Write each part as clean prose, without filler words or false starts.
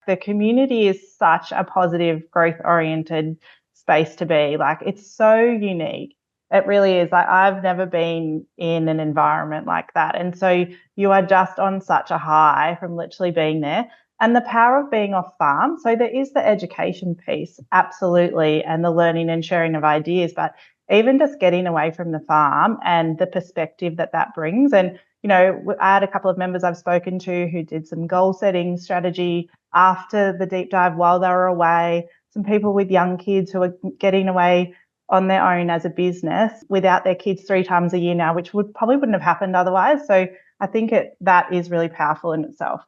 The community is such a positive, growth-oriented space to be. Like, it's so unique. It really is. Like, I've never been in an environment like that. And so you are just on such a high from literally being there. And the power of being off farm. So there is the education piece, absolutely, and the learning and sharing of ideas, but even just getting away from the farm and the perspective that that brings. And, you know, I had a couple of members I've spoken to who did some goal setting strategy after the deep dive while they were away, some people with young kids who are getting away on their own as a business without their kids 3 times a year now, which probably wouldn't have happened otherwise. So I think that is really powerful in itself.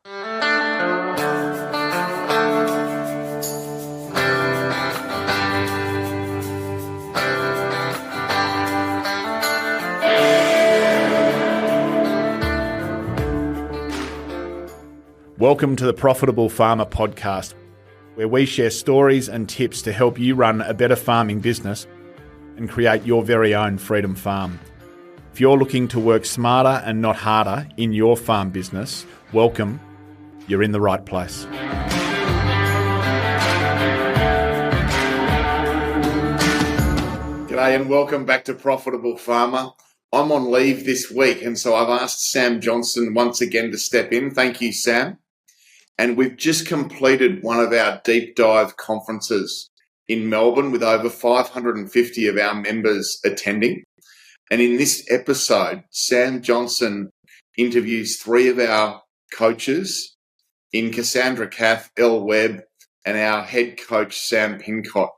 Welcome to the Profitable Farmer podcast, where we share stories and tips to help you run a better farming business and create your very own freedom farm. If you're looking to work smarter and not harder in your farm business, welcome. You're in the right place. G'day and welcome back to Profitable Farmer. I'm on leave this week, and so I've asked Sam Johnson once again to step in. Thank you, Sam. And we've just completed one of our deep dive conferences in Melbourne with over 550 of our members attending. And in this episode, Sam Johnson interviews 3 of our coaches in Cassandra Cath, Elle Webb, and our head coach, Sam Pincott,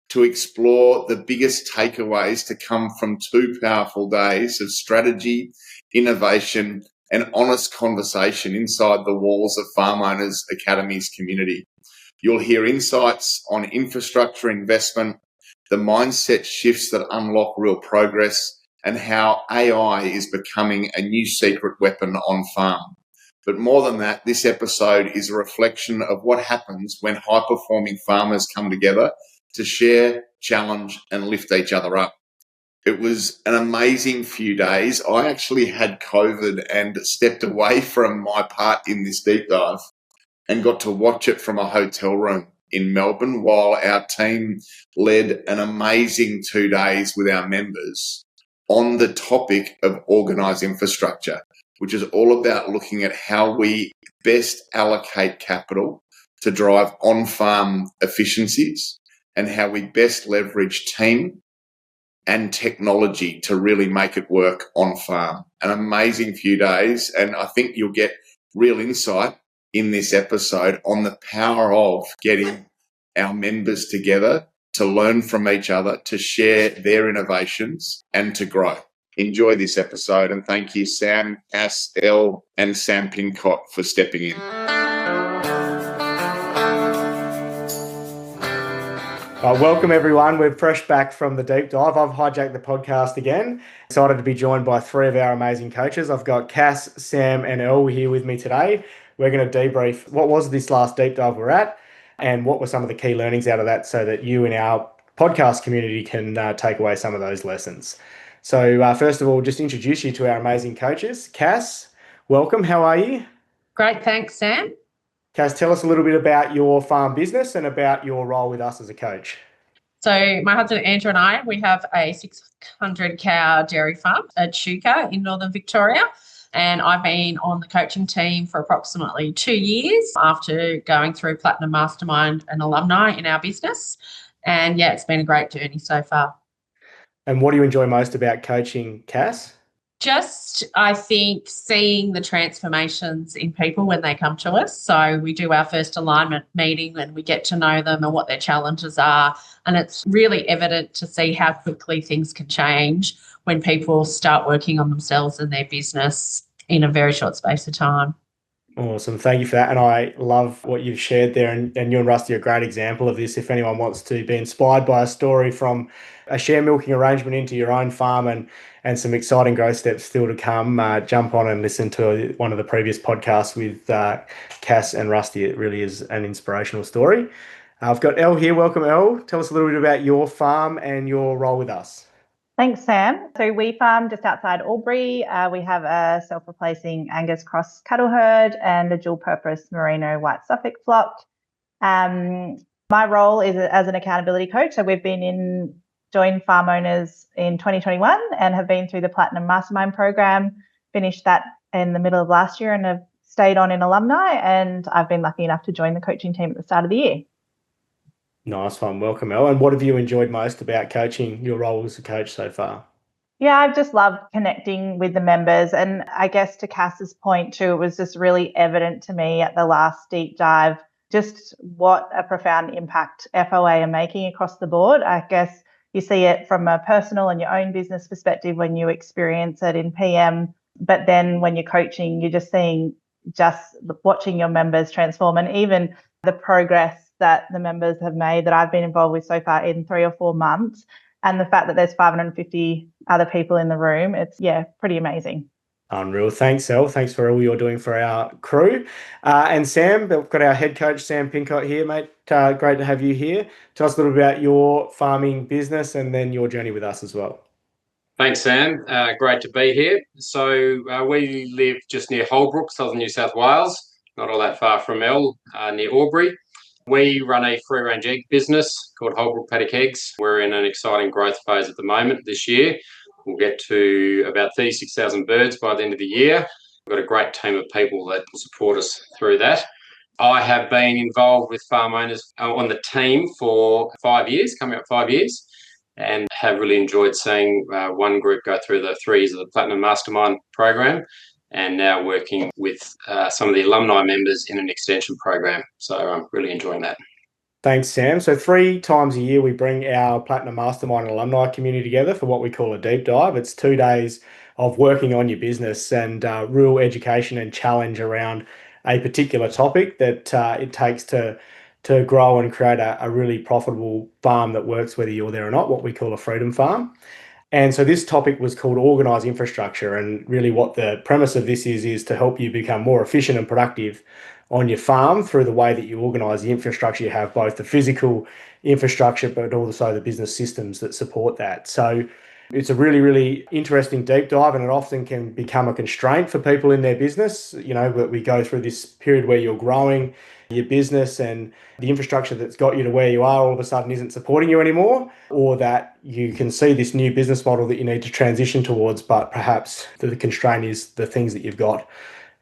to explore the biggest takeaways to come from 2 powerful days of strategy, innovation, and honest conversation inside the walls of Farm Owners Academy's community. You'll hear insights on infrastructure investment, the mindset shifts that unlock real progress, and how AI is becoming a new secret weapon on farm. But more than that, this episode is a reflection of what happens when high-performing farmers come together to share, challenge, and lift each other up. It was an amazing few days. I actually had COVID and stepped away from my part in this deep dive and got to watch it from a hotel room in Melbourne while our team led an amazing 2 days with our members on the topic of organised infrastructure, which is all about looking at how we best allocate capital to drive on-farm efficiencies and how we best leverage team and technology to really make it work on farm. An amazing few days, and I think you'll get real insight in this episode on the power of getting our members together to learn from each other, to share their innovations and to grow. Enjoy this episode, and thank you, Sam, Cass, Elle, and Sam Pincott for stepping in. Welcome everyone. We're fresh back from the deep dive. I've hijacked the podcast again. Excited to be joined by 3 of our amazing coaches. I've got Cass, Sam, and Elle here with me today. We're going to debrief what was this last deep dive we're at and what were some of the key learnings out of that so that you and our podcast community can take away some of those lessons. So first of all, just introduce you to our amazing coaches. Cass, welcome. How are you? Great. Thanks, Sam. Cass, tell us a little bit about your farm business and about your role with us as a coach. So my husband Andrew and I, we have a 600 cow dairy farm at Chuka in Northern Victoria. And I've been on the coaching team for approximately 2 years after going through Platinum Mastermind and alumni in our business. And yeah, it's been a great journey so far. And what do you enjoy most about coaching, Cass? Just, I think, seeing the transformations in people when they come to us. So we do our first alignment meeting and we get to know them and what their challenges are. And it's really evident to see how quickly things can change when people start working on themselves and their business in a very short space of time. Awesome. Thank you for that. And I love what you've shared there. And you and Rusty are a great example of this. If anyone wants to be inspired by a story from a share milking arrangement into your own farm and some exciting growth steps still to come, jump on and listen to one of the previous podcasts with Cass and Rusty. It really is an inspirational story. I've got Elle here. Welcome, Elle. Tell us a little bit about your farm and your role with us. Thanks, Sam. So we farm just outside Albury. We have a self-replacing Angus cross cattle herd and a dual-purpose merino white Suffolk flock. My role is as an accountability coach. So we've joined farm owners in 2021 and have been through the Platinum Mastermind program, finished that in the middle of last year and have stayed on in alumni. And I've been lucky enough to join the coaching team at the start of the year. Nice one. Welcome, Elle. And what have you enjoyed most about coaching, your role as a coach so far? Yeah, I've just loved connecting with the members. And I guess to Cass's point too, it was just really evident to me at the last deep dive just what a profound impact FOA are making across the board. I guess you see it from a personal and your own business perspective when you experience it in PM. But then when you're coaching, you're just watching your members transform, and even the progress that the members have made that I've been involved with so far in 3 or 4 months. And the fact that there's 550 other people in the room, it's, pretty amazing. Unreal. Thanks, Elle. Thanks for all you're doing for our crew. And Sam, we've got our head coach, Sam Pincott, here, mate. Great to have you here. Tell us a little bit about your farming business and then your journey with us as well. Thanks, Sam. Great to be here. So we live just near Holbrook, southern New South Wales, not all that far from Elle, near Albury. We run a free-range egg business called Holbrook Paddock Eggs. We're in an exciting growth phase at the moment this year. We'll get to about 36,000 birds by the end of the year. We've got a great team of people that will support us through that. I have been involved with farm owners on the team for 5 years, coming up 5 years, and have really enjoyed seeing one group go through the 3 years of the Platinum Mastermind program, and now working with some of the alumni members in an extension program. So I'm really enjoying that. Thanks, Sam. So 3 times a year, we bring our Platinum Mastermind alumni community together for what we call a deep dive. It's 2 days of working on your business and real education and challenge around a particular topic that it takes to grow and create a really profitable farm that works whether you're there or not, what we call a freedom farm. And so this topic was called Organise Infrastructure. And really what the premise of this is to help you become more efficient and productive on your farm through the way that you organise the infrastructure you have, both the physical infrastructure, but also the business systems that support that. So it's a really, really interesting deep dive, and it often can become a constraint for people in their business. You know, we go through this period where you're growing your business and the infrastructure that's got you to where you are all of a sudden isn't supporting you anymore, or that you can see this new business model that you need to transition towards, but perhaps the constraint is the things that you've got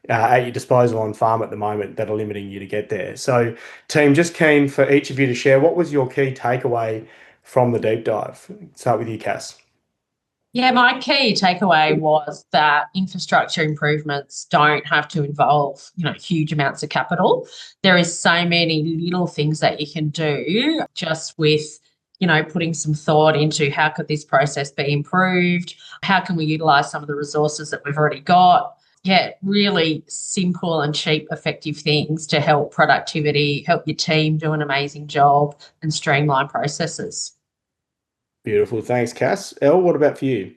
at your disposal on farm at the moment that are limiting you to get there. So team, just keen for each of you to share, what was your key takeaway from the deep dive? Start with you, Cass. Yeah, my key takeaway was that infrastructure improvements don't have to involve, huge amounts of capital. There is so many little things that you can do just with, putting some thought into how could this process be improved? How can we utilize some of the resources that we've already got? Yeah, really simple and cheap, effective things to help productivity, help your team do an amazing job and streamline processes. Beautiful. Thanks, Cass. Elle, what about for you?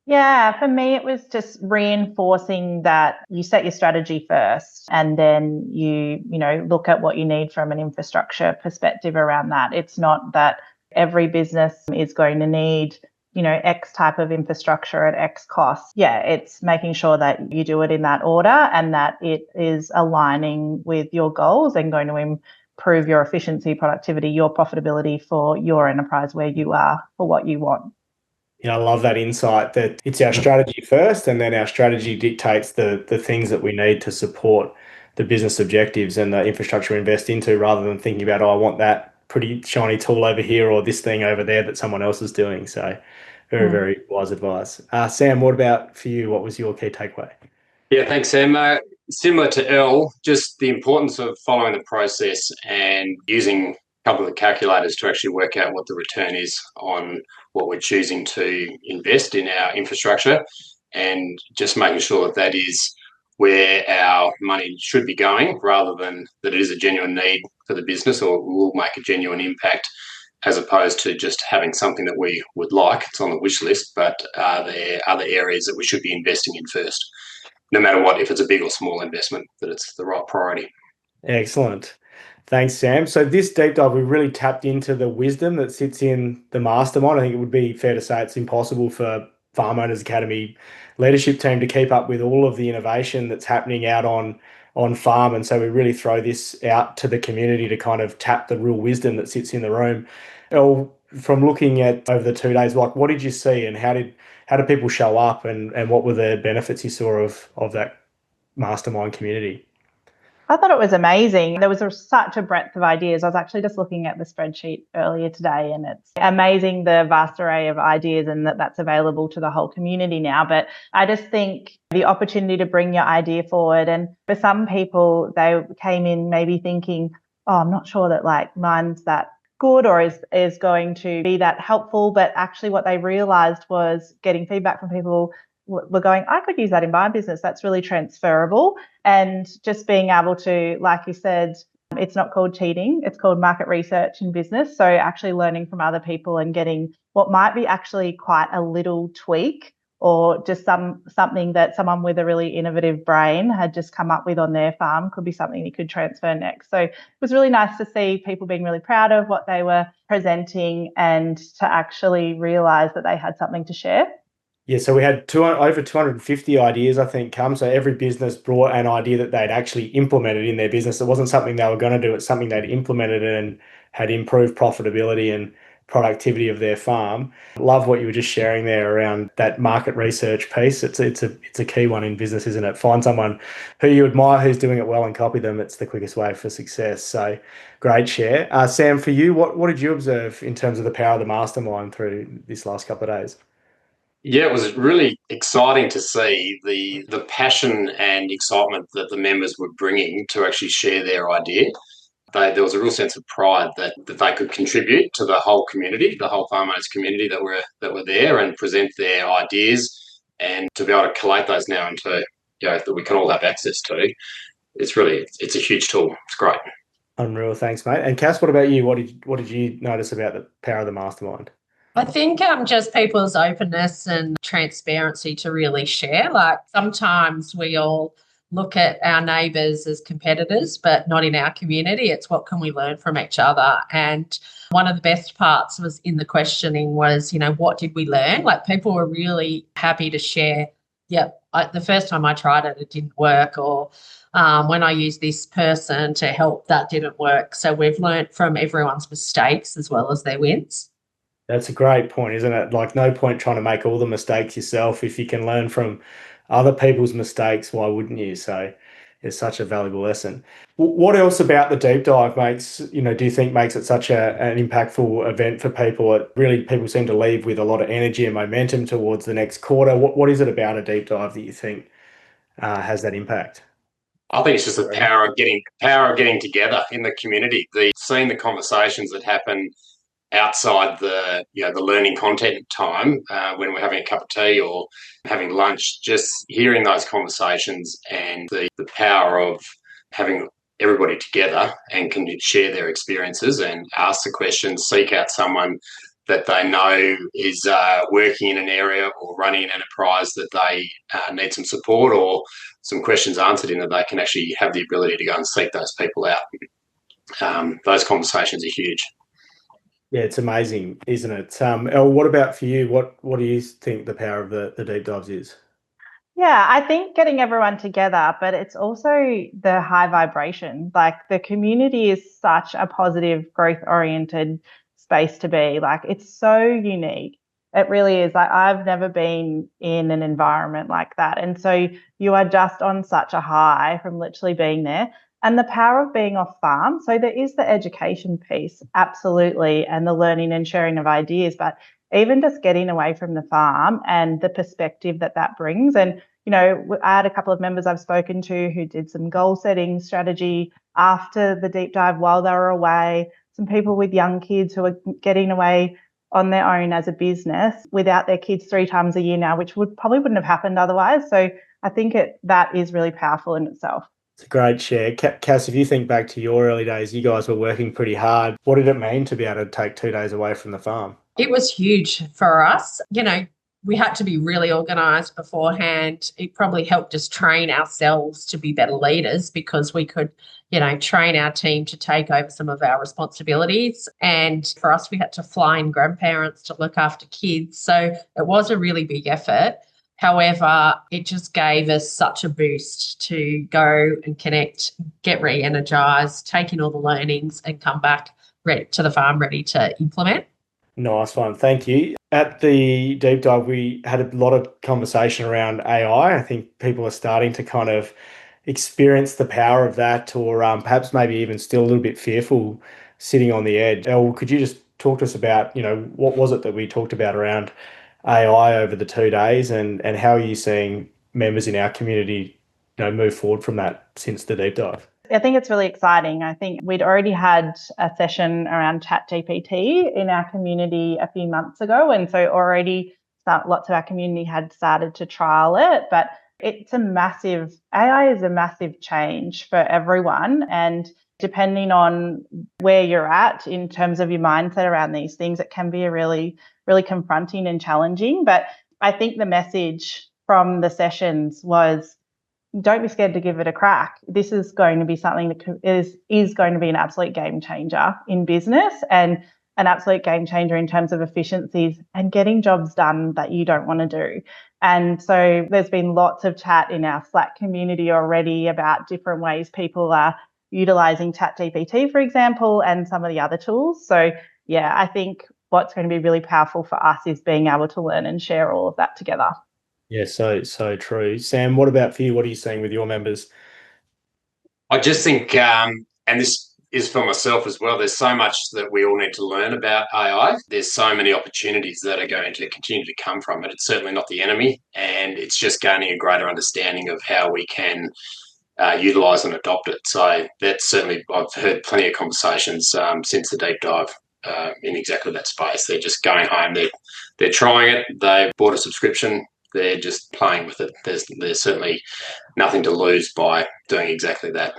Yeah, for me, it was just reinforcing that you set your strategy first and then you look at what you need from an infrastructure perspective around that. It's not that every business is going to need, X type of infrastructure at X cost. Yeah, it's making sure that you do it in that order and that it is aligning with your goals and going to improve your efficiency, productivity, your profitability for your enterprise where you are for what you want. I love that insight that it's our strategy first, and then our strategy dictates the things that we need to support the business objectives and the infrastructure we invest into, rather than thinking about, I want that pretty shiny tool over here or this thing over there that someone else is doing. So very, very wise advice. Sam, what about for you? What was your key takeaway? Yeah, thanks, Sam. Similar to Elle, just the importance of following the process and using a couple of calculators to actually work out what the return is on what we're choosing to invest in our infrastructure, and just making sure that is where our money should be going, rather than that it is a genuine need for the business or will make a genuine impact, as opposed to just having something that we would like. It's on the wish list, but are there other areas that we should be investing in first? No matter what, if it's a big or small investment, that it's the right priority. Excellent. Thanks, Sam. So this deep dive, we really tapped into the wisdom that sits in the mastermind. I think it would be fair to say it's impossible for Farm Owners Academy leadership team to keep up with all of the innovation that's happening out on on farm. And so we really throw this out to the community to kind of tap the real wisdom that sits in the room. Elle, from looking at over the 2 days, like what did you see and how did people show up and what were the benefits you saw of that mastermind community? I thought it was amazing. There was such a breadth of ideas. I was actually just looking at the spreadsheet earlier today, and it's amazing the vast array of ideas and that's available to the whole community now. But I just think the opportunity to bring your idea forward, and for some people, they came in maybe thinking, oh, I'm not sure that like mine's that good or is going to be that helpful. But actually what they realized was getting feedback from people were going, I could use that in my business. That's really transferable. And just being able to, like you said, it's not called cheating, it's called market research in business. So actually learning from other people and getting what might be actually quite a little tweak or just something that someone with a really innovative brain had just come up with on their farm could be something you could transfer next. So it was really nice to see people being really proud of what they were presenting and to actually realize that they had something to share. Yeah, so we had over 250 ideas, I think, come. So every business brought an idea that they'd actually implemented in their business. It wasn't something they were going to do. It's something they'd implemented and had improved profitability and productivity of their farm. Love what you were just sharing there around that market research piece. It's a key one in business, isn't it? Find someone who you admire who's doing it well and copy them. It's the quickest way for success. So great share. Sam, for you, what did you observe in terms of the power of the mastermind through this last couple of days? Yeah, it was really exciting to see the passion and excitement that the members were bringing to actually share their idea. There was a real sense of pride that they could contribute to the whole community, the whole farm owners community that were there, and present their ideas, and to be able to collate those now into that we can all have access to. It's a huge tool. It's great. Unreal, thanks, mate. And Cass, what about you? What did you notice about the power of the mastermind? I think just people's openness and transparency to really share. Like sometimes we all look at our neighbours as competitors, but not in our community. It's what can we learn from each other. And one of the best parts was in the questioning was, what did we learn? Like people were really happy to share. Yep, the first time I tried it, it didn't work. Or when I used this person to help, that didn't work. So we've learned from everyone's mistakes as well as their wins. That's a great point, isn't it? Like no point trying to make all the mistakes yourself. If you can learn from other people's mistakes, why wouldn't you? So it's such a valuable lesson. What else about the deep dive do you think makes it such an impactful event for people? People seem to leave with a lot of energy and momentum towards the next quarter. What is it about a deep dive that you think has that impact? I think it's just the power of getting together in the community. Seeing the conversations that happen outside the learning content time when we're having a cup of tea or having lunch, just hearing those conversations and the power of having everybody together and can share their experiences and ask the questions, seek out someone that they know is working in an area or running an enterprise that they need some support or some questions answered in, that they can actually have the ability to go and seek those people out. Those conversations are huge. Yeah, it's amazing, isn't it? Elle, what about for you? What do you think the power of the deep dives is? Yeah, I think getting everyone together, but it's also the high vibration. Like the community is such a positive, growth oriented space to be. Like it's so unique. It really is. Like I've never been in an environment like that. And so you are just on such a high from literally being there. And the power of being off farm. So there is the education piece, absolutely, and the learning and sharing of ideas, but even just getting away from the farm and the perspective that brings. And, I had a couple of members I've spoken to who did some goal setting strategy after the deep dive while they were away, some people with young kids who are getting away on their own as a business without their kids 3 times a year now, which probably wouldn't have happened otherwise. So I think that is really powerful in itself. It's a great share. Cass, if you think back to your early days, you guys were working pretty hard. What did it mean to be able to take 2 days away from the farm? It was huge for us. We had to be really organised beforehand. It probably helped us train ourselves to be better leaders because we could, train our team to take over some of our responsibilities. And for us, we had to fly in grandparents to look after kids. So it was a really big effort. However, it just gave us such a boost to go and connect, get re-energized, take in all the learnings and come back ready to the farm ready to implement. Nice one. Thank you. At the deep dive, we had a lot of conversation around AI. I think people are starting to kind of experience the power of that, or perhaps maybe even still a little bit fearful sitting on the edge. Elle, could you just talk to us about, what was it that we talked about around AI over the 2 days, and how are you seeing members in our community, move forward from that since the deep dive? I think it's really exciting. I think we'd already had a session around ChatGPT in our community a few months ago. And so already lots of our community had started to trial it. But AI is a massive change for everyone. And depending on where you're at in terms of your mindset around these things, it can be a really, really confronting and challenging. But I think the message from the sessions was, don't be scared to give it a crack. This is going to be something that is going to be an absolute game changer in business, and an absolute game changer in terms of efficiencies and getting jobs done that you don't want to do. And so there's been lots of chat in our Slack community already about different ways people are utilizing ChatGPT, for example, and some of the other tools. So yeah, I think what's going to be really powerful for us is being able to learn and share all of that together. Yeah, so true. Sam, what about for you? What are you seeing with your members? I just think, and this is for myself as well, there's so much that we all need to learn about AI. There's so many opportunities that are going to continue to come from it. It's certainly not the enemy, and it's just gaining a greater understanding of how we can utilise and adopt it. So that's certainly, I've heard plenty of conversations since the deep dive in exactly that space. They're just going home, they're trying it, they've bought a subscription, they're just playing with it. There's certainly nothing to lose by doing exactly that.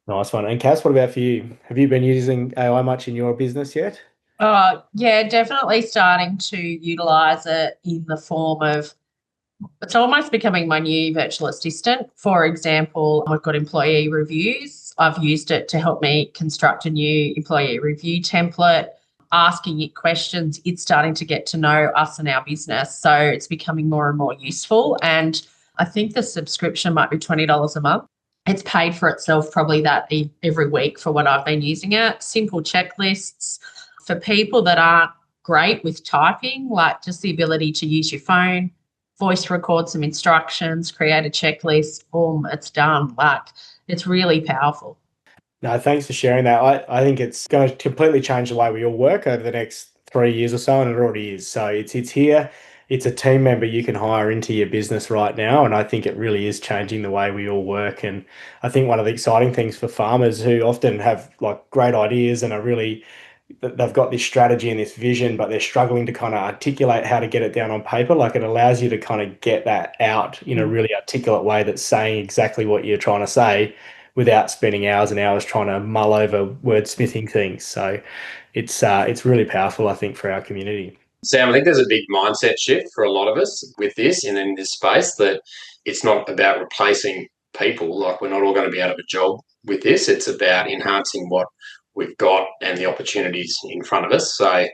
Nice one. And Cass, what about for you? Have you been using AI much in your business yet? Yeah, definitely starting to utilise it in the form of, it's almost becoming my new virtual assistant. For example, I've got employee reviews. I've used it to help me construct a new employee review template, asking it questions. It's starting to get to know us and our business. So it's becoming more and more useful. And I think the subscription might be $20 a month. It's paid for itself probably that every week for what I've been using it. Simple checklists for people that aren't great with typing, like just the ability to use your phone, voice record some instructions, create a checklist, boom, it's done. Like, it's really powerful. No, thanks for sharing that. I think it's going to completely change the way we all work over the next 3 years or so, and it already is. So it's here. It's a team member you can hire into your business right now, and I think it really is changing the way we all work. And I think one of the exciting things for farmers who often have like great ideas and are really, they've got this strategy and this vision, but they're struggling to kind of articulate how to get it down on paper. Like, it allows you to kind of get that out in a really articulate way that's saying exactly what you're trying to say without spending hours and hours trying to mull over wordsmithing things. So it's really powerful, I think, for our community. Sam, I think there's a big mindset shift for a lot of us with this and in this space, that it's not about replacing people. Like, we're not all going to be out of a job with this. It's about enhancing what we've got and the opportunities in front of us. So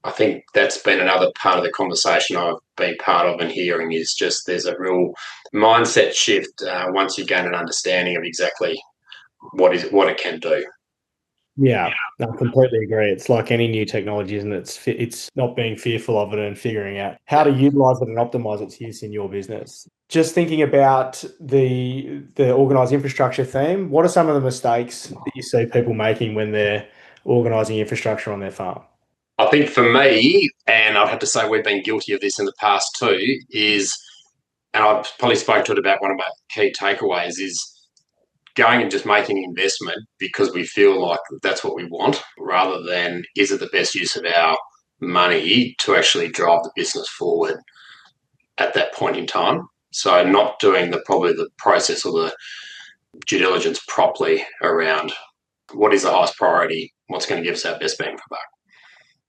I think that's been another part of the conversation I've been part of and hearing, is just there's a real mindset shift once you gain an understanding of exactly what it can do. Yeah, I completely agree. It's like any new technology, isn't it? It's not being fearful of it and figuring out how to utilize it and optimize its use in your business. Just thinking about the organized infrastructure theme, what are some of the mistakes that you see people making when they're organizing infrastructure on their farm? I think for me, and I'd have to say we've been guilty of this in the past too, is, and I've probably spoke to it about, one of my key takeaways is going and just making an investment because we feel like that's what we want, rather than is it the best use of our money to actually drive the business forward at that point in time. So not doing probably the process or the due diligence properly around what is the highest priority, what's going to give us our best bang for buck.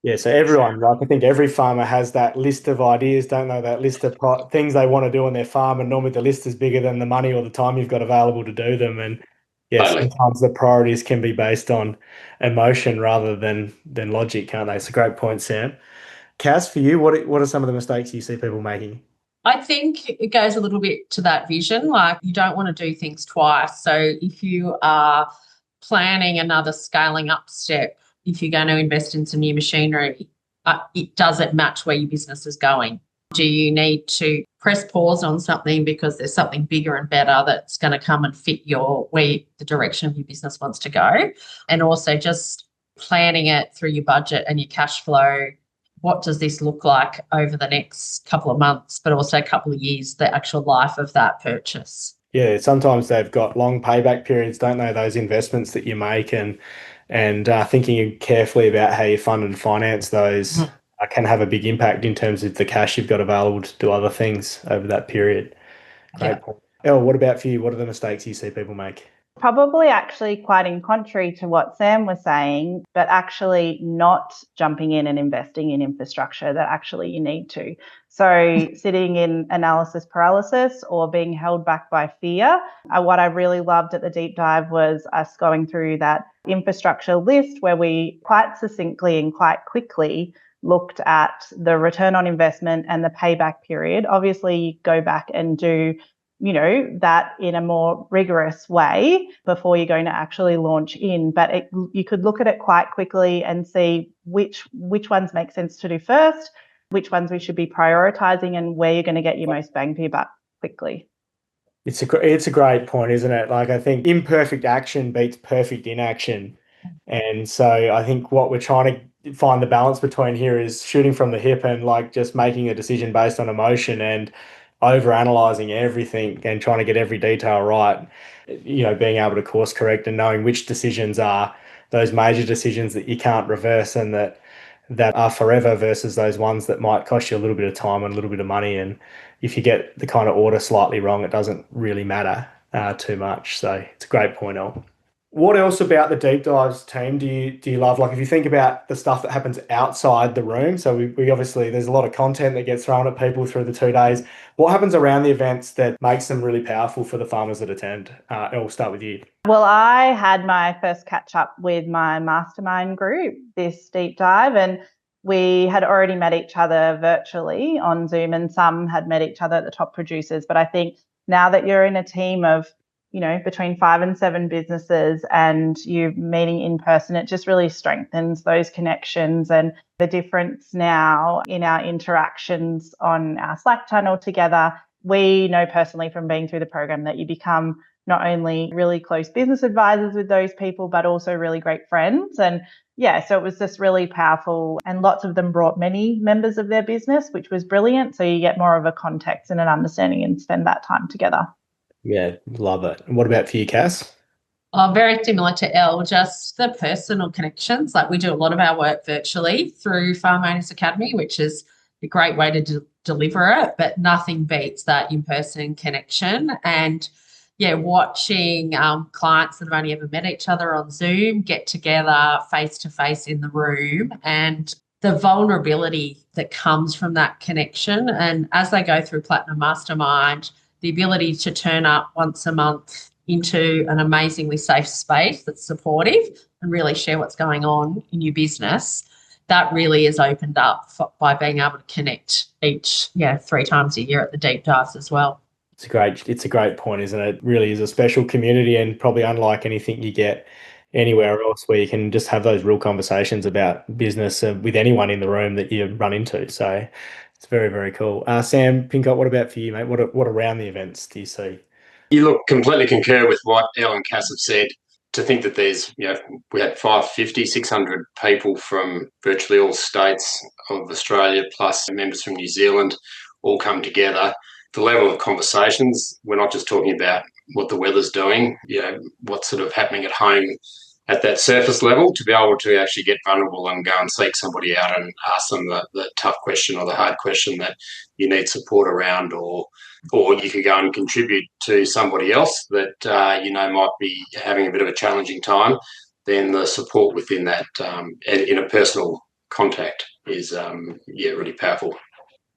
Yeah, so everyone, like, I think every farmer has that list of ideas, don't they? That list of things they want to do on their farm, and normally the list is bigger than the money or the time you've got available to do them. And yes, Totally. sometimes the priorities can be based on emotion rather than logic, can't they? It's a great point, Sam. Cass, for you, what are some of the mistakes you see people making? I think it goes a little bit to that vision. Like, you don't want to do things twice. So if you are planning another scaling up step, if you're going to invest in some new machinery, does it match where your business is going? Do you need to press pause on something because there's something bigger and better that's going to come and fit the direction of your business wants to go? And also just planning it through your budget and your cash flow. What does this look like over the next couple of months, but also a couple of years, the actual life of that purchase? Yeah, sometimes they've got long payback periods, don't they? Those investments that you make, and thinking carefully about how you fund and finance those can have a big impact in terms of the cash you've got available to do other things over that period. Great point. Elle, what about for you? What are the mistakes you see people make? Probably actually quite in contrary to what Sam was saying, but actually not jumping in and investing in infrastructure that actually you need to. So sitting in analysis paralysis or being held back by fear. What I really loved at the deep dive was us going through that infrastructure list where we quite succinctly and quite quickly looked at the return on investment and the payback period. Obviously, you go back and do that in a more rigorous way before you're going to actually launch in. But you could look at it quite quickly and see which ones make sense to do first, which ones we should be prioritizing, and where you're going to get your most bang for your buck quickly. It's a great point, isn't it? Like, I think imperfect action beats perfect inaction. And so I think what we're trying to find the balance between here is shooting from the hip and like just making a decision based on emotion and over analyzing everything and trying to get every detail right, being able to course correct and knowing which decisions are those major decisions that you can't reverse and that are forever versus those ones that might cost you a little bit of time and a little bit of money. And if you get the kind of order slightly wrong, it doesn't really matter too much. So it's a great point, El. What else about the deep dives team do you love? Like, if you think about the stuff that happens outside the room, so we obviously, there's a lot of content that gets thrown at people through the 2 days. What happens around the events that makes them really powerful for the farmers that attend? We'll start with you. Well, I had my first catch up with my mastermind group this deep dive, and we had already met each other virtually on Zoom, and some had met each other at the top producers. But I think now that you're in a team of between 5 and 7 businesses and you're meeting in person, it just really strengthens those connections. And the difference now in our interactions on our Slack channel together, we know personally from being through the program that you become not only really close business advisors with those people, but also really great friends. And so it was just really powerful. And lots of them brought many members of their business, which was brilliant. So you get more of a context and an understanding and spend that time together. Yeah, love it. And what about for you, Cass? Very similar to Elle, just the personal connections. Like, we do a lot of our work virtually through Farm Owners Academy, which is a great way to deliver it, but nothing beats that in-person connection. And watching clients that have only ever met each other on Zoom get together face-to-face in the room, and the vulnerability that comes from that connection. And as they go through Platinum Mastermind, the ability to turn up once a month into an amazingly safe space that's supportive and really share what's going on in your business, that really is opened up by being able to connect each 3 times a year at the deep dives as well. It's a great point, isn't it? It really is a special community, and probably unlike anything you get anywhere else, where you can just have those real conversations about business with anyone in the room that you run into. So it's very, very cool. Sam Pincott, what about for you, mate? What around the events do you see? You completely concur with what Elle and Cass have said. To think that there's, we had 550, 600 people from virtually all states of Australia, plus members from New Zealand, all come together. The level of conversations, we're not just talking about what the weather's doing, what's sort of happening at home at that surface level, to be able to actually get vulnerable and go and seek somebody out and ask them the tough question or the hard question that you need support around, or you could go and contribute to somebody else that might be having a bit of a challenging time. Then the support within that in a personal contact is really powerful.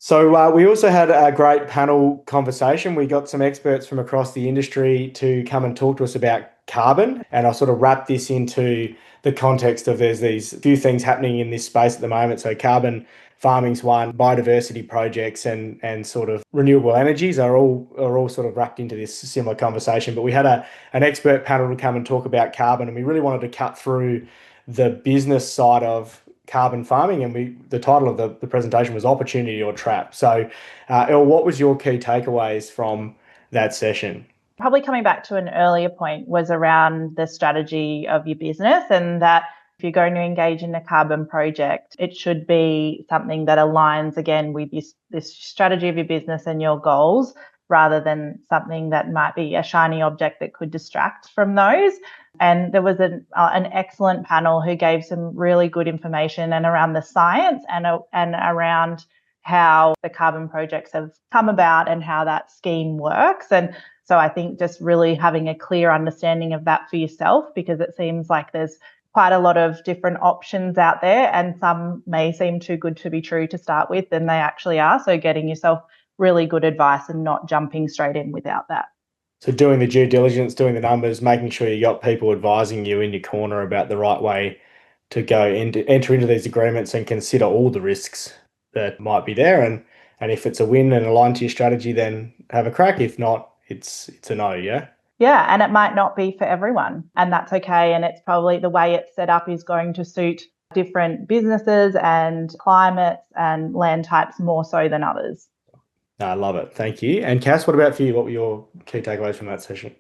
So we also had a great panel conversation. We got some experts from across the industry to come and talk to us about carbon. And I'll sort of wrap this into the context of there's these few things happening in this space at the moment. So carbon farming's one, biodiversity projects and sort of renewable energies are all sort of wrapped into this similar conversation. But we had an expert panel to come and talk about carbon, and we really wanted to cut through the business side of carbon farming, and the title of the presentation was Opportunity or Trap. So, Elle, what was your key takeaways from that session? Probably coming back to an earlier point was around the strategy of your business, and that if you're going to engage in a carbon project, it should be something that aligns again with this strategy of your business and your goals, rather than something that might be a shiny object that could distract from those. And there was an excellent panel who gave some really good information and around the science and around how the carbon projects have come about and how that scheme works. And so I think just really having a clear understanding of that for yourself, because it seems like there's quite a lot of different options out there, and some may seem too good to be true to start with, and they actually are. So getting yourself really good advice and not jumping straight in without that. So doing the due diligence, doing the numbers, making sure you got people advising you in your corner about the right way to go enter into these agreements and consider all the risks that might be there. And if it's a win and aligned to your strategy, then have a crack. If not, it's a no, yeah? Yeah, and it might not be for everyone, and that's okay. And it's probably the way it's set up is going to suit different businesses and climates and land types more so than others. I love it. Thank you. And Cass, what about for you? What were your key takeaways from that session?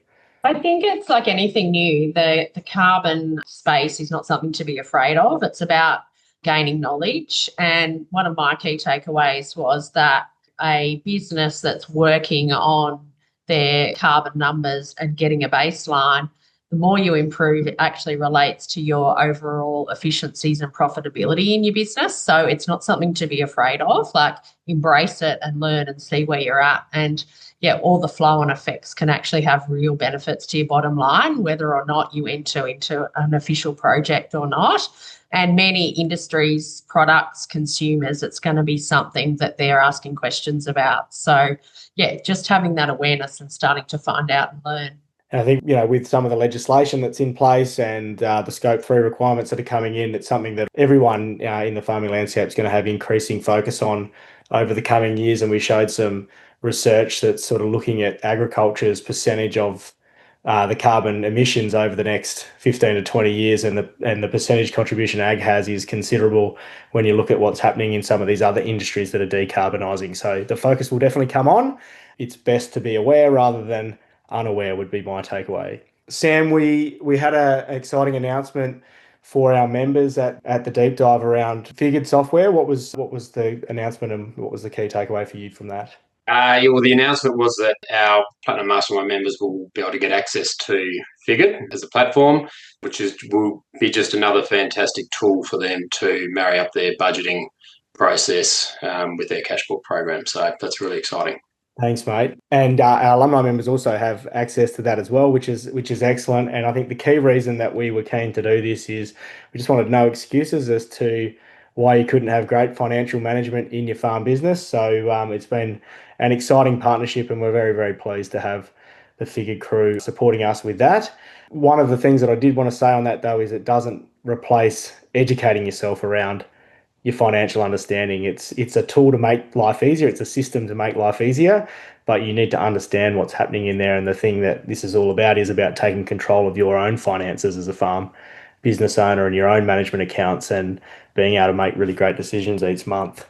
I think it's like anything new. The carbon space is not something to be afraid of. It's about gaining knowledge. And one of my key takeaways was that a business that's working on their carbon numbers and getting a baseline, the more you improve, it actually relates to your overall efficiencies and profitability in your business. So it's not something to be afraid of. Like, embrace it and learn and see where you're at. And yeah, all the flow on effects can actually have real benefits to your bottom line, whether or not you enter into an official project or not. And many industries, products, consumers, it's going to be something that they're asking questions about. So yeah, just having that awareness and starting to find out and learn. And I think, with some of the legislation that's in place and the Scope 3 requirements that are coming in, it's something that everyone in the farming landscape is going to have increasing focus on over the coming years. And we showed some research that's sort of looking at agriculture's percentage of the carbon emissions over the next 15 to 20 years, and the percentage contribution ag has is considerable when you look at what's happening in some of these other industries that are decarbonising. So the focus will definitely come on. It's best to be aware rather than unaware, would be my takeaway. Sam, we had an exciting announcement for our members at the deep dive around Figured software. What was the announcement, and what was the key takeaway for you from that? Well, the announcement was that our Platinum Mastermind members will be able to get access to Figured as a platform, which will be just another fantastic tool for them to marry up their budgeting process with their cashbook program. So that's really exciting. Thanks, mate. And our alumni members also have access to that as well, which is excellent. And I think the key reason that we were keen to do this is we just wanted no excuses as to why you couldn't have great financial management in your farm business. So it's been an exciting partnership, and we're very, very pleased to have the Figured crew supporting us with that. One of the things that I did want to say on that, though, is it doesn't replace educating yourself around your financial understanding. It's a tool to make life easier. It's a system to make life easier, but you need to understand what's happening in there. And the thing that this is all about is about taking control of your own finances as a farm business owner and your own management accounts, and being able to make really great decisions each month.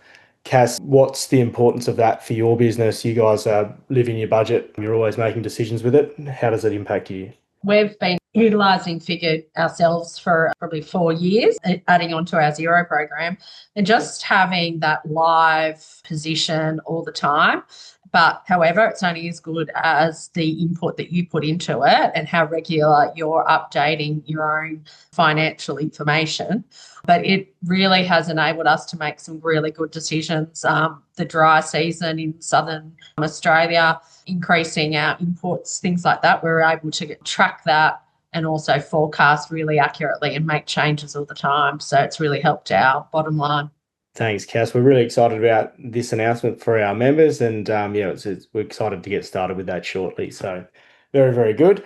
Cass, what's the importance of that for your business? You guys are living your budget. You're always making decisions with it. How does it impact you? We've been utilising Figured ourselves for probably 4 years, adding on to our Zero program, and just having that live position all the time. But however, it's only as good as the input that you put into it and how regular you're updating your own financial information. But it really has enabled us to make some really good decisions. The dry season in southern Australia, increasing our inputs, things like that, we're able to track that and also forecast really accurately and make changes all the time. So it's really helped our bottom line. Thanks, Cass. We're really excited about this announcement for our members, and we're excited to get started with that shortly. So very, very good.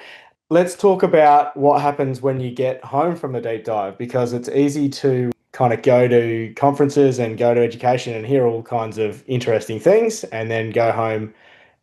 Let's talk about what happens when you get home from the deep dive, because it's easy to kind of go to conferences and go to education and hear all kinds of interesting things and then go home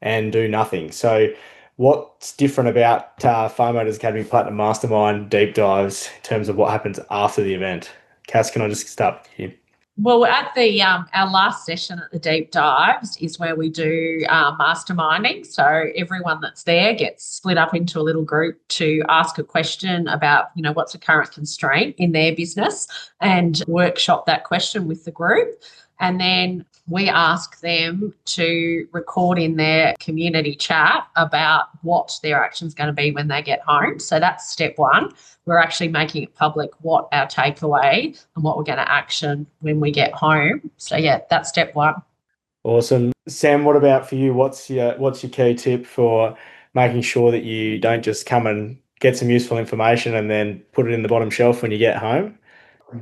and do nothing. So what's different about FOMOters Academy Platinum Mastermind deep dives in terms of what happens after the event? Cass, can I just start with you? Well, at the our last session at the deep dives is where we do masterminding. So everyone that's there gets split up into a little group to ask a question about, what's a current constraint in their business and workshop that question with the group. And then we ask them to record in their community chat about what their action's going to be when they get home. So that's step one. We're actually making it public what our takeaway and what we're going to action when we get home. So yeah, that's step one. Awesome. Sam, what about for you? What's your key tip for making sure that you don't just come and get some useful information and then put it in the bottom shelf when you get home?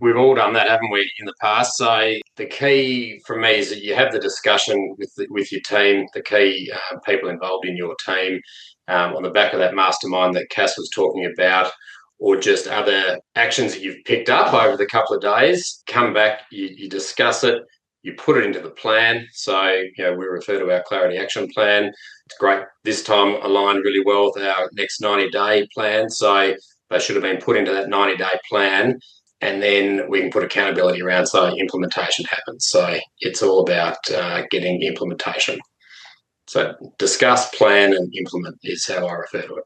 We've all done that, haven't we, in the past? So the key for me is that you have the discussion with your team, the key people involved in your team, on the back of that mastermind that Cass was talking about, or just other actions that you've picked up over the couple of days. Come back, you discuss it, you put it into the plan. So, we refer to our Clarity Action Plan. It's great. This time aligned really well with our next 90-day plan. So they should have been put into that 90-day plan. And then we can put accountability around so implementation happens. So it's all about getting implementation. So discuss, plan, and implement is how I refer to it.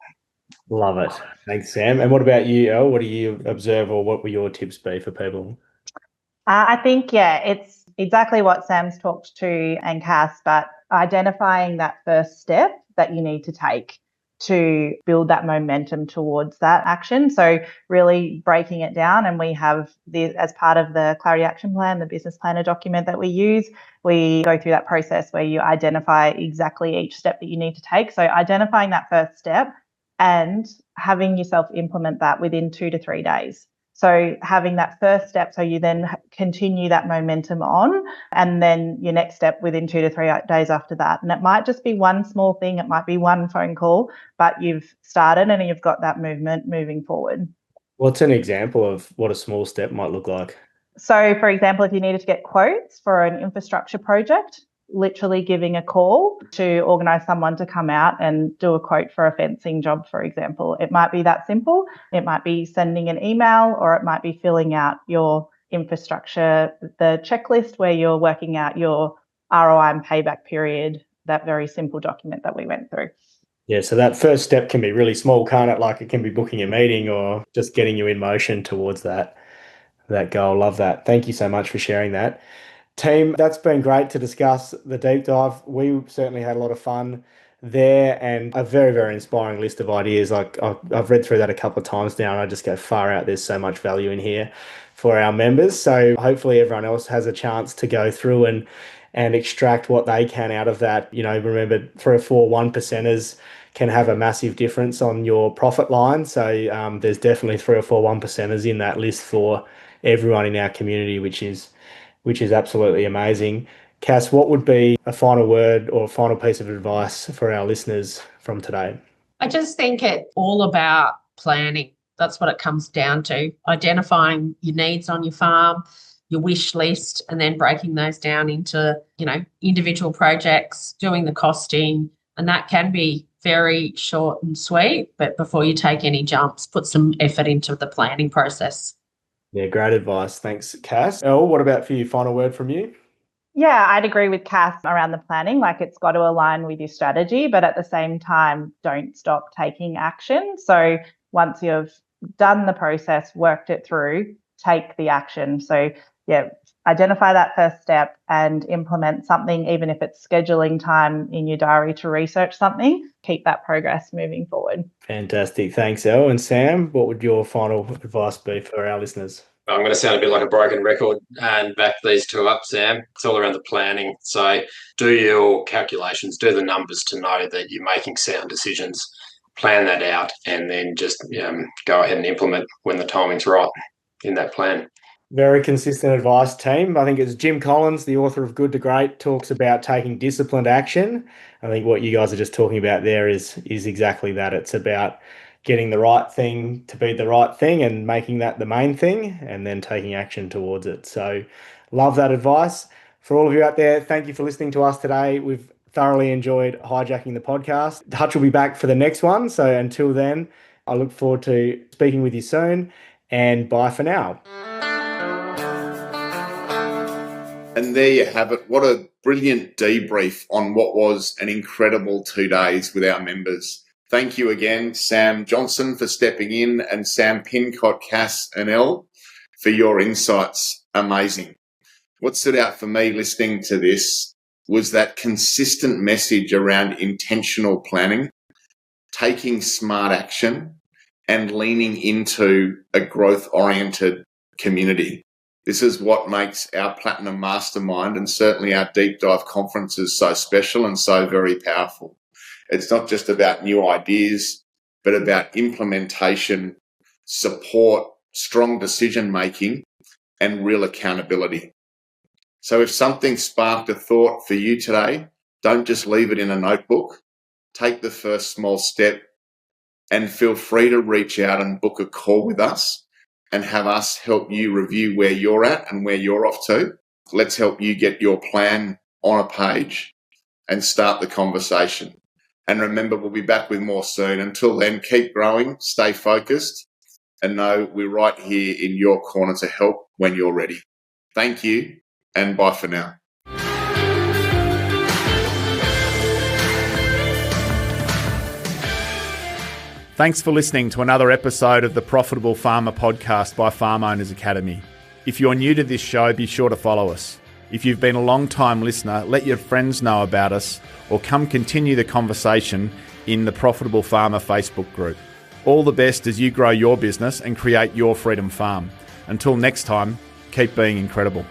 Love it. Thanks, Sam. And what about you, Elle? What do you observe, or what will your tips be for people? I think, it's exactly what Sam's talked to and Cass, but identifying that first step that you need to take to build that momentum towards that action. So really breaking it down, and we have as part of the Clarity Action Plan, the business planner document that we use, we go through that process where you identify exactly each step that you need to take. So identifying that first step and having yourself implement that within 2 to 3 days. So having that first step, so you then continue that momentum on, and then your next step within 2 to 3 days after that. And it might just be one small thing, it might be one phone call, but you've started and you've got that movement moving forward. What's an example of what a small step might look like? So, for example, if you needed to get quotes for an infrastructure project, literally giving a call to organise someone to come out and do a quote for a fencing job, for example. It might be that simple. It might be sending an email, or it might be filling out your infrastructure, the checklist where you're working out your ROI and payback period, that very simple document that we went through. Yeah, so that first step can be really small, can't it? Like it can be booking a meeting or just getting you in motion towards that goal. Love that. Thank you so much for sharing that. Team, that's been great to discuss the deep dive. We certainly had a lot of fun there, and a very, very inspiring list of ideas. Like I've read through that a couple of times now, and I just go far out. There's so much value in here for our members. So hopefully everyone else has a chance to go through and extract what they can out of that. Remember 3 or 4 1%ers can have a massive difference on your profit line. So there's definitely 3 or 4 1%ers in that list for everyone in our community, which is absolutely amazing. Cass, what would be a final word or a final piece of advice for our listeners from today? I just think it's all about planning. That's what it comes down to. Identifying your needs on your farm, your wish list, and then breaking those down into, individual projects, doing the costing. And that can be very short and sweet, but before you take any jumps, put some effort into the planning process. Yeah, great advice. Thanks, Cass. Elle, what about for you? Final word from you? Yeah, I'd agree with Cass around the planning. Like, it's got to align with your strategy, but at the same time, don't stop taking action. So once you've done the process, worked it through, take the action. So yeah, identify that first step and implement something, even if it's scheduling time in your diary to research something. Keep that progress moving forward. Fantastic. Thanks, Elle. And Sam, what would your final advice be for our listeners? I'm going to sound a bit like a broken record and back these two up, Sam. It's all around the planning. So do your calculations, do the numbers to know that you're making sound decisions, plan that out, and then just go ahead and implement when the timing's right in that plan. Very consistent advice, team. I think it's Jim Collins, the author of Good to Great, talks about taking disciplined action. I think what you guys are just talking about there is exactly that. It's about getting the right thing to be the right thing and making that the main thing and then taking action towards it. So love that advice. For all of you out there, thank you for listening to us today. We've thoroughly enjoyed hijacking the podcast. Hutch will be back for the next one. So until then, I look forward to speaking with you soon, and bye for now. And there you have it. What a brilliant debrief on what was an incredible 2 days with our members. Thank you again, Sam Johnson, for stepping in, and Sam Pincott, Cass and Elle for your insights. Amazing. What stood out for me listening to this was that consistent message around intentional planning, taking smart action, and leaning into a growth-oriented community. This is what makes our Platinum Mastermind and certainly our Deep Dive conferences so special and so very powerful. It's not just about new ideas, but about implementation, support, strong decision-making, and real accountability. So if something sparked a thought for you today, don't just leave it in a notebook. Take the first small step and feel free to reach out and book a call with us and have us help you review where you're at and where you're off to. Let's help you get your plan on a page and start the conversation. And remember, we'll be back with more soon. Until then, keep growing, stay focused, and know we're right here in your corner to help when you're ready. Thank you, and bye for now. Thanks for listening to another episode of the Profitable Farmer podcast by Farm Owners Academy. If you're new to this show, be sure to follow us. If you've been a long-time listener, let your friends know about us or come continue the conversation in the Profitable Farmer Facebook group. All the best as you grow your business and create your freedom farm. Until next time, keep being incredible.